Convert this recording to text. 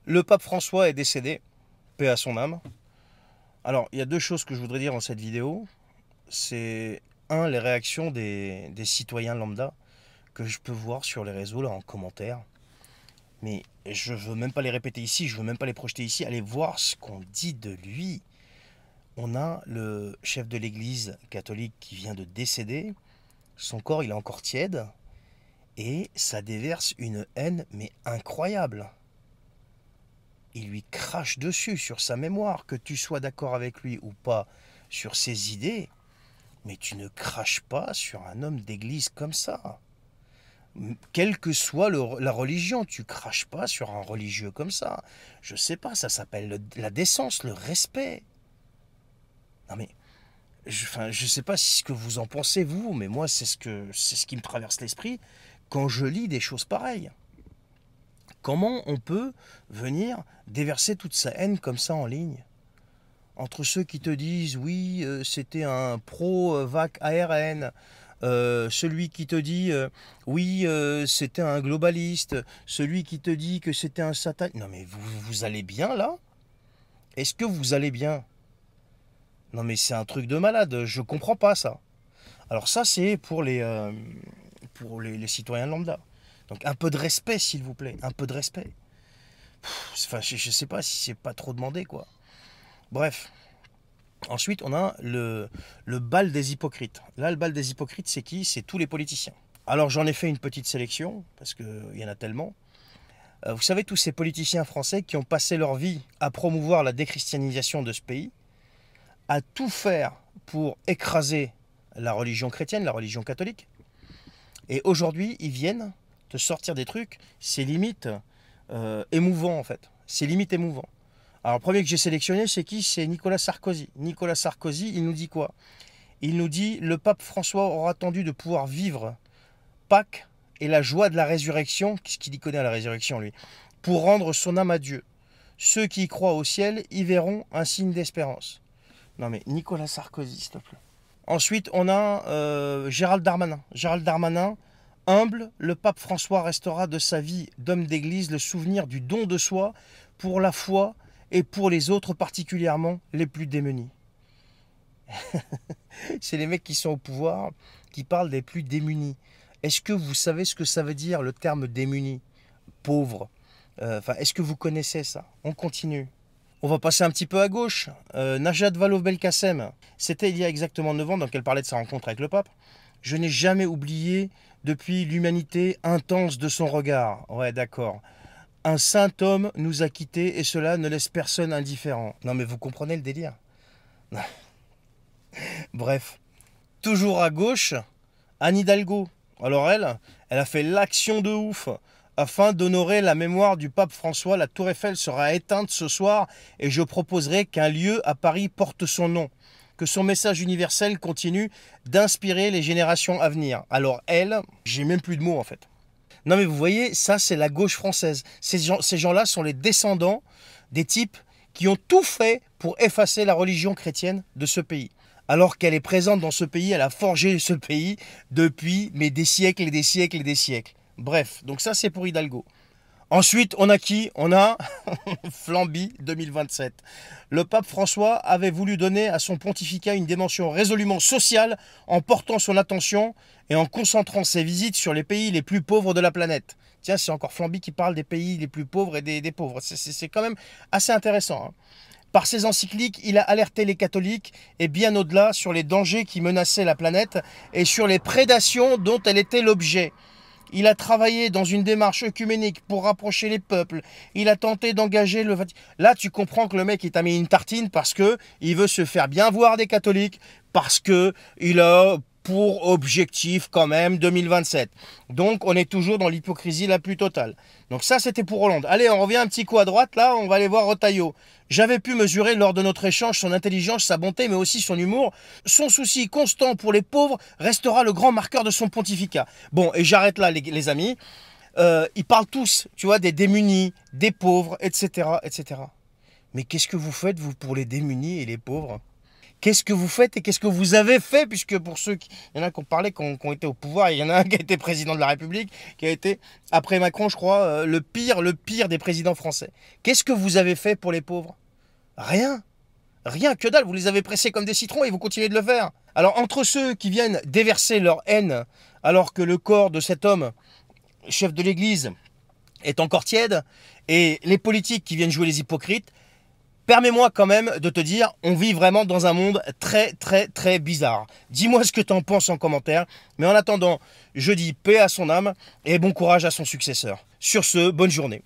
Le pape François est décédé, paix à son âme. Alors, il y a deux choses que je voudrais dire dans cette vidéo. C'est, un, les réactions des citoyens lambda que je peux voir sur les réseaux, là, en commentaire. Mais je veux même pas les répéter ici, je veux même pas les projeter ici. Allez voir ce qu'on dit de lui. On a le chef de l'église catholique qui vient de décéder. Son corps, il est encore tiède. Et ça déverse une haine, mais incroyable. Il lui crache dessus sur sa mémoire, que tu sois d'accord avec lui ou pas sur ses idées, mais tu ne craches pas sur un homme d'église comme ça. Quelle que soit la religion, tu craches pas sur un religieux comme ça. Je sais pas, ça s'appelle la décence, le respect. Non mais, je sais pas ce que vous en pensez vous, mais moi c'est ce qui me traverse l'esprit quand je lis des choses pareilles. Comment on peut venir déverser toute sa haine comme ça en ligne? Entre ceux qui te disent oui, c'était un pro-vac ARN, celui qui te dit oui, c'était un globaliste, celui qui te dit que c'était un satan. Non mais vous allez bien là? Est-ce que vous allez bien? Non mais c'est un truc de malade, je comprends pas ça. Alors ça c'est pour les citoyens lambda. Donc un peu de respect s'il vous plaît, un peu de respect. Enfin je sais pas si c'est pas trop demandé quoi. Bref. Ensuite, on a le bal des hypocrites. Là, le bal des hypocrites, c'est qui? C'est tous les politiciens. Alors, j'en ai fait une petite sélection, parce qu'il y en a tellement. Vous savez, tous ces politiciens français qui ont passé leur vie à promouvoir la déchristianisation de ce pays, à tout faire pour écraser la religion chrétienne, la religion catholique. Et aujourd'hui, ils viennent te sortir des trucs, c'est limite émouvant, en fait. C'est limite émouvant. Alors, le premier que j'ai sélectionné, c'est qui? C'est Nicolas Sarkozy. Nicolas Sarkozy, il nous dit quoi? Il nous dit: le pape François aura attendu de pouvoir vivre Pâques et la joie de la résurrection, qu'est-ce qu'il y connaît à la résurrection, lui, pour rendre son âme à Dieu. Ceux qui y croient au ciel y verront un signe d'espérance. Non mais Nicolas Sarkozy, s'il te plaît. Ensuite, on a Gérald Darmanin. Gérald Darmanin, humble, le pape François restera de sa vie d'homme d'église le souvenir du don de soi pour la foi et pour les autres, particulièrement les plus démunis. C'est les mecs qui sont au pouvoir qui parlent des plus démunis. Est-ce que vous savez ce que ça veut dire le terme démuni? Pauvre. Est-ce que vous connaissez ça? On continue. On va passer un petit peu à gauche. Najat Vallaud-Belkacem, c'était il y a exactement 9 ans, donc elle parlait de sa rencontre avec le pape. Je n'ai jamais oublié depuis l'humanité intense de son regard. Ouais, d'accord. Un saint homme nous a quittés et cela ne laisse personne indifférent. Non mais vous comprenez le délire? Bref. Toujours à gauche, Anne Hidalgo. Alors elle a fait l'action de ouf. Afin d'honorer la mémoire du pape François, la tour Eiffel sera éteinte ce soir et je proposerai qu'un lieu à Paris porte son nom. Que son message universel continue d'inspirer les générations à venir. Alors elle, j'ai même plus de mots en fait. Non mais vous voyez, ça c'est la gauche française. Ces gens-là sont les descendants des types qui ont tout fait pour effacer la religion chrétienne de ce pays. Alors qu'elle est présente dans ce pays, elle a forgé ce pays depuis mais des siècles et des siècles et des siècles. Bref, donc ça c'est pour Hidalgo. Ensuite, on a qui? On a Flamby 2027. Le pape François avait voulu donner à son pontificat une dimension résolument sociale en portant son attention et en concentrant ses visites sur les pays les plus pauvres de la planète. Tiens, c'est encore Flamby qui parle des pays les plus pauvres et des pauvres. C'est quand même assez intéressant, hein. Par ses encycliques, il a alerté les catholiques et bien au-delà sur les dangers qui menaçaient la planète et sur les prédations dont elle était l'objet. Il a travaillé dans une démarche œcuménique pour rapprocher les peuples. Il a tenté d'engager le Vatican. Là, tu comprends que le mec, il t'a mis une tartine parce que il veut se faire bien voir des catholiques, parce que il a pour objectif quand même 2027. Donc, on est toujours dans l'hypocrisie la plus totale. Donc ça, c'était pour Hollande. Allez, on revient un petit coup à droite, là, on va aller voir Retailleau. J'avais pu mesurer lors de notre échange son intelligence, sa bonté, mais aussi son humour. Son souci constant pour les pauvres restera le grand marqueur de son pontificat. Bon, et j'arrête là, les amis. Ils parlent tous, tu vois, des démunis, des pauvres, etc., etc. Mais qu'est-ce que vous faites, vous, pour les démunis et les pauvres? Qu'est-ce que vous faites et qu'est-ce que vous avez fait? Puisque pour ceux qui... Il y en a qui ont parlé, qui ont été au pouvoir, il y en a un qui a été président de la République, qui a été, après Macron, je crois, le pire des présidents français. Qu'est-ce que vous avez fait pour les pauvres? Rien. Rien, que dalle, vous les avez pressés comme des citrons et vous continuez de le faire. Alors, entre ceux qui viennent déverser leur haine, alors que le corps de cet homme, chef de l'Église, est encore tiède, et les politiques qui viennent jouer les hypocrites, permets-moi quand même de te dire, on vit vraiment dans un monde très très très bizarre. Dis-moi ce que tu en penses en commentaire, mais en attendant, je dis paix à son âme et bon courage à son successeur. Sur ce, bonne journée.